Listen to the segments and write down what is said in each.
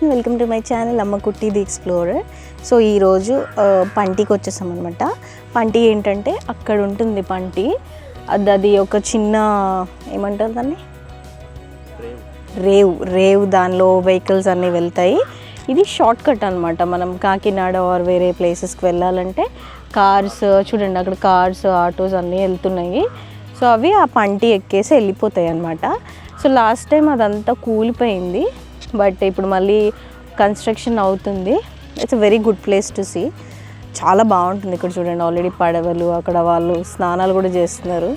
Welcome to my channel అమ్మ కుట్టి the explorer. So ఈరోజు పంటికి వచ్చేసాం అనమాట. పంటి ఏంటంటే అక్కడ ఉంటుంది పంటి, అది ఒక చిన్న ఏమంటారు దాన్ని, రేవ్ దానిలో వెహికల్స్ అన్నీ వెళ్తాయి. ఇది షార్ట్ కట్ అనమాట. మనం కాకినాడ ఆర్ వేరే ప్లేసెస్కి వెళ్ళాలంటే కార్స్ చూడండి, అక్కడ కార్స్ ఆటోస్ అన్నీ వెళ్తున్నాయి. సో అవి ఆ పంటి ఎక్కేసి వెళ్ళిపోతాయి అన్నమాట. సో లాస్ట్ టైం అదంతా కూలిపోయింది, బట్ ఇప్పుడు మళ్ళీ కన్స్ట్రక్షన్ అవుతుంది. It's a very good place to see. చాలా బాగుంటుంది ఇక్కడ చూడండి. ఆల్రెడీ పడవలు, అక్కడ వాళ్ళు స్నానాలు కూడా చేస్తున్నారు.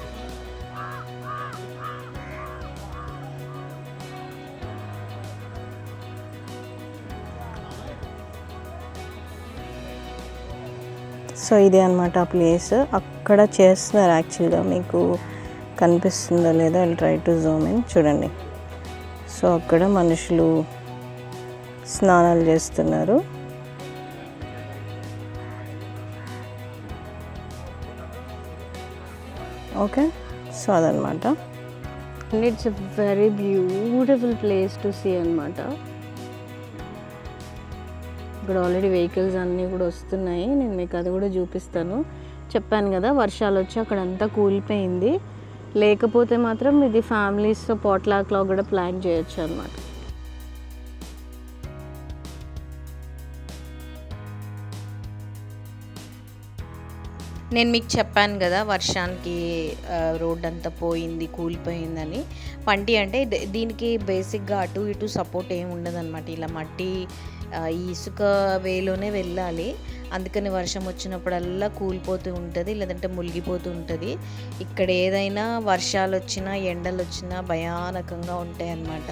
సో ఇదే అనమాట ఆ ప్లేస్. అక్కడ చేస్తున్నారు యాక్చువల్గా, మీకు కనిపిస్తుందో లేదో I try to zoom in. చూడండి, సో అక్కడ మనుషులు స్నానాలు చేస్తున్నారు. ఓకే, సో అదనమాట. And it's a very beautiful place to see అనమాట. ఇక్కడ ఆల్రెడీ వెహికల్స్ అన్నీ కూడా వస్తున్నాయి. నేను మీకు అది కూడా చూపిస్తాను. చెప్పాను కదా వర్షాలు వచ్చి అక్కడంతా కూలిపోయింది. లేకపోతే మాత్రం ఇది ఫ్యామిలీస్తో పాట్లాక్లో కూడా ప్లాన్ చేయొచ్చు అనమాట. నేను మీకు చెప్పాను కదా వర్షానికి రోడ్ అంతా పోయింది, కూలిపోయిందని. పంటి అంటే దీనికి బేసిక్గా అటు ఇటు సపోర్ట్ ఏమి ఉండదు అనమాట. ఇలా మట్టి ఈ ఇసుక వేలోనే వెళ్ళాలి. అందుకని వర్షం వచ్చినప్పుడల్లా కూలిపోతూ ఉంటుంది, లేదంటే మునిగిపోతూ ఉంటుంది. ఇక్కడ ఏదైనా వర్షాలు వచ్చినా ఎండలు వచ్చినా భయానకంగా ఉంటాయి అన్నమాట.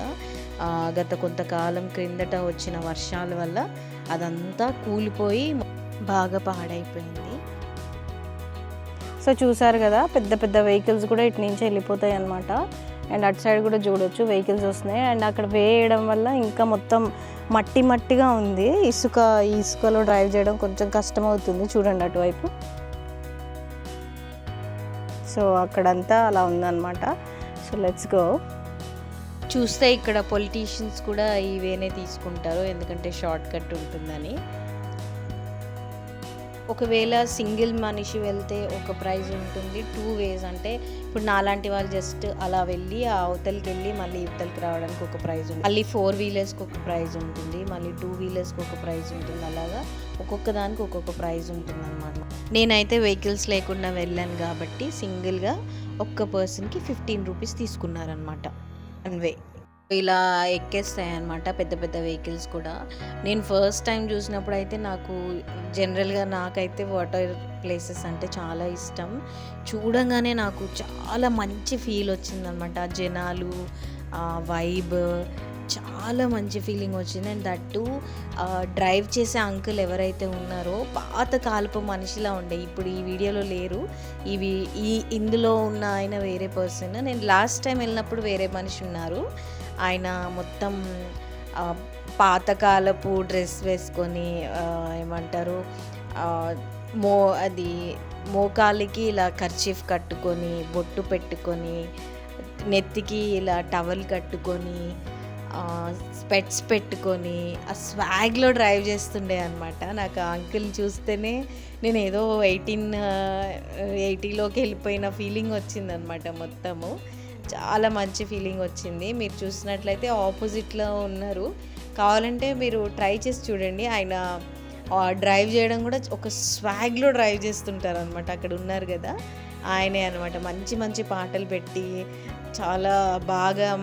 గత కొంతకాలం క్రిందట వచ్చిన వర్షాల వల్ల అదంతా కూలిపోయి బాగా పాడైపోయింది. సో చూసారు కదా, పెద్ద పెద్ద వెహికల్స్ కూడా ఇటు నుంచి వెళ్ళిపోతాయి అన్నమాట. అండ్ అటు సైడ్ కూడా చూడొచ్చు వెహికల్స్ వస్తున్నాయి. అండ్ అక్కడ వేయడం వల్ల ఇంకా మొత్తం మట్టి మట్టిగా ఉంది. ఇసుకలో డ్రైవ్ చేయడం కొంచెం కష్టం అవుతుంది. చూడండి అటువైపు. సో అక్కడంతా అలా ఉందన్నమాట. So let's go. చూస్తే ఇక్కడ పొలిటీషియన్స్ కూడా ఈ వేనే తీసుకుంటారు, ఎందుకంటే షార్ట్ కట్ ఉంటుందని. ఒకవేళ సింగిల్ మనిషి వెళ్తే ఒక ప్రైజ్ ఉంటుంది. 2 ways అంటే ఇప్పుడు నాలాంటి వాళ్ళు జస్ట్ అలా వెళ్ళి ఆ అవతలకి వెళ్ళి మళ్ళీ ఇవతలకి రావడానికి ఒక ప్రైజ్ ఉంటుంది. మళ్ళీ 4 wheelersకి ఒక ప్రైజ్ ఉంటుంది, మళ్ళీ 2 wheelersకి ఒక ప్రైజ్ ఉంటుంది. అలాగా ఒక్కొక్క దానికి ఒక్కొక్క ప్రైజ్ ఉంటుంది అన్నమాట. నేనైతే వెహికల్స్ లేకుండా వెళ్ళాను కాబట్టి సింగిల్గా ఒక్క పర్సన్కి 15 రూపీస్ తీసుకున్నారనమాట. 1 way ఇలా ఎక్కేస్తాయి అన్నమాట పెద్ద పెద్ద వెహికల్స్ కూడా. నేను ఫస్ట్ టైం చూసినప్పుడు అయితే జనరల్గా నాకైతే వాటర్ ప్లేసెస్ అంటే చాలా ఇష్టం. చూడంగానే నాకు చాలా మంచి ఫీల్ వచ్చిందనమాట. జనాలు, వైబ్, చాలా మంచి ఫీలింగ్ వచ్చింది. అండ్ దట్టు డ్రైవ్ చేసే అంకుల్ ఎవరైతే ఉన్నారో పాత కాలపు మనిషిలా ఉండే, ఇప్పుడు ఈ వీడియోలో లేరు. ఇందులో ఉన్న ఆయన వేరే పర్సన్. నేను లాస్ట్ టైం వెళ్ళినప్పుడు వేరే మనిషి ఉన్నారు. ఆయన మొత్తం పాతకాలపు డ్రెస్ వేసుకొని ఏమంటారు మోకాలికి ఇలా కర్చీఫ్ కట్టుకొని, బొట్టు పెట్టుకొని, నెత్తికి ఇలా టవల్ కట్టుకొని, స్పెట్స్ పెట్టుకొని ఆ స్వాగ్లో డ్రైవ్ చేస్తుండే అనమాట. నాకు ఆ అంకుల్ చూస్తేనే నేను ఏదో 1880లోకి వెళ్ళిపోయిన ఫీలింగ్ వచ్చిందనమాట. మొత్తము చాలా మంచి ఫీలింగ్ వచ్చింది. మీరు చూసినట్లయితే ఆపోజిట్లో ఉన్నారు, కావాలంటే మీరు ట్రై చేసి చూడండి. ఆయన డ్రైవ్ చేయడం కూడా ఒక స్వాగ్లో డ్రైవ్ చేస్తుంటారు అనమాట. అక్కడ ఉన్నారు కదా ఆయనే అనమాట. మంచి మంచి పాటలు పెట్టి చాలా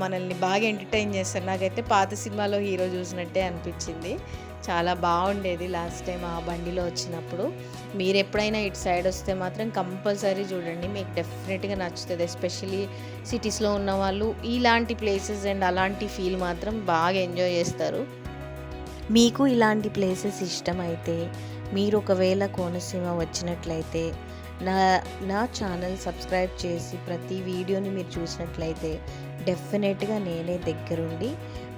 మనల్ని బాగా ఎంటర్టైన్ చేస్తారు. నాకైతే పాత సినిమాలో హీరో చూసినట్టే అనిపించింది. చాలా బాగుండేది లాస్ట్ టైం ఆ బండిలో వచ్చినప్పుడు. మీరు ఎప్పుడైనా ఇటు సైడ్ వస్తే మాత్రం కంపల్సరీ చూడండి, మీకు డెఫినెట్గా నచ్చుతుంది. ఎస్పెషలీ సిటీస్లో ఉన్న వాళ్ళు ఇలాంటి ప్లేసెస్ అండ్ అలాంటి ఫీల్ మాత్రం బాగా ఎంజాయ్ చేస్తారు. మీకు ఇలాంటి ప్లేసెస్ ఇష్టమైతే, మీరు ఒకవేళ కోనసీమ వచ్చినట్లయితే నా ఛానల్ సబ్స్క్రైబ్ చేసి ప్రతి వీడియోని మీరు చూసినట్లయితే డెఫినెట్గా నేనే దగ్గరుండి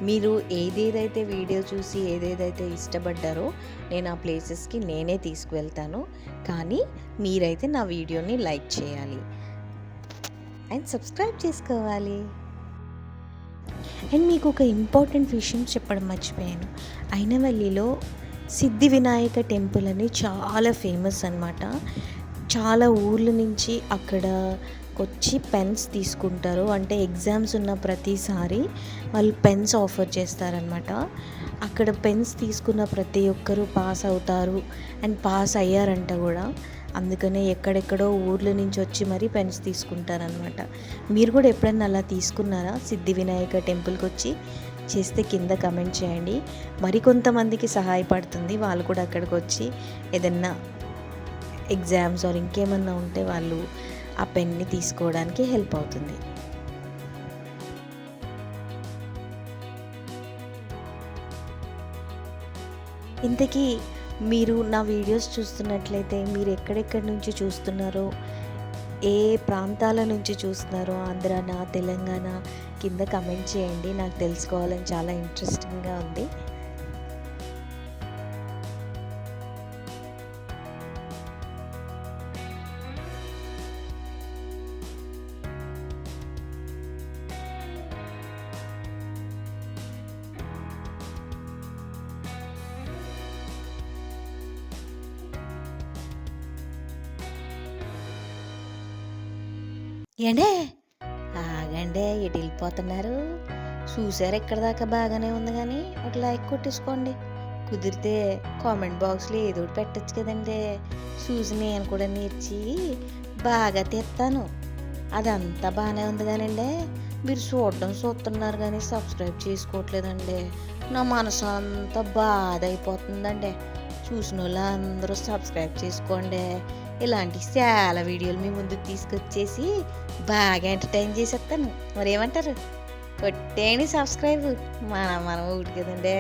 మీరు ఏదేదైతే వీడియో చూసి ఏదేదైతే ఇష్టపడ్డారో నేను ఆ ప్లేసెస్కి నేనే తీసుకువెళ్తాను. కానీ మీరైతే నా వీడియోని లైక్ చేయాలి అండ్ సబ్స్క్రైబ్ చేసుకోవాలి. అండ్ మీకు ఒక ఇంపార్టెంట్ విషయం చెప్పడం మర్చిపోయాను. అయినవల్లిలో సిద్ధి వినాయక టెంపుల్ అని చాలా ఫేమస్ అనమాట. చాలా ఊర్ల నుంచి అక్కడకొచ్చి పెన్స్ తీసుకుంటారు. అంటే ఎగ్జామ్స్ ఉన్న ప్రతిసారి వాళ్ళు పెన్స్ ఆఫర్ చేస్తారనమాట. అక్కడ పెన్స్ తీసుకున్న ప్రతి ఒక్కరూ పాస్ అవుతారు అండ్ పాస్ అయ్యారంట కూడా. అందుకనే ఎక్కడెక్కడో ఊర్ల నుంచి వచ్చి మరీ పెన్స్ తీసుకుంటారనమాట. మీరు కూడా ఎప్పుడన్నా అలా తీసుకున్నారా? సిద్ధి వినాయక టెంపుల్కి వచ్చి చేస్తే కింద కమెంట్ చేయండి. మరికొంతమందికి సహాయపడుతుంది. వాళ్ళు కూడా అక్కడికి వచ్చి ఏదన్నా ఎగ్జామ్స్ ఆర్ ఇంకేమన్నా ఉంటే వాళ్ళు ఆ పెన్ని తీసుకోవడానికి హెల్ప్ అవుతుంది. ఇంతకీ మీరు నా వీడియోస్ చూస్తున్నట్లయితే మీరు ఎక్కడెక్కడి నుంచి చూస్తున్నారో, ఏ ప్రాంతాల నుంచి చూస్తున్నారో, ఆంధ్రానా తెలంగాణ, కింద కమెంట్ చేయండి. నాకు తెలుసుకోవాలని చాలా ఇంట్రెస్టింగ్గా ఉంది. ఏండే ఆగండి, ఎటు వెళ్ళిపోతున్నారు? చూసారు ఇక్కడ దాకా బాగానే ఉంది, కానీ ఒక లైక్ కొట్టేసుకోండి. కుదిరితే కామెంట్ బాక్స్లో ఏదో ఒకటి పెట్టచ్చు కదండి. చూసి నేను కూడా నేర్చి బాగా తీస్తాను. అదంతా బాగానే ఉంది కానండి, మీరు చూస్తున్నారు కానీ సబ్స్క్రైబ్ చేసుకోవట్లేదండి. నా మనసు అంతా బాధ అయిపోతుందండి. చూసిన వాళ్ళు అందరూ సబ్స్క్రైబ్ చేసుకోండి. ఇలాంటి చాలా వీడియోలు మీ ముందుకు తీసుకొచ్చేసి బాగా ఎంటర్టైన్ చేసేస్తాను. మరి ఏమంటారు? కొట్టేయండి సబ్స్క్రైబ్. మనం ఒకటి కదండి.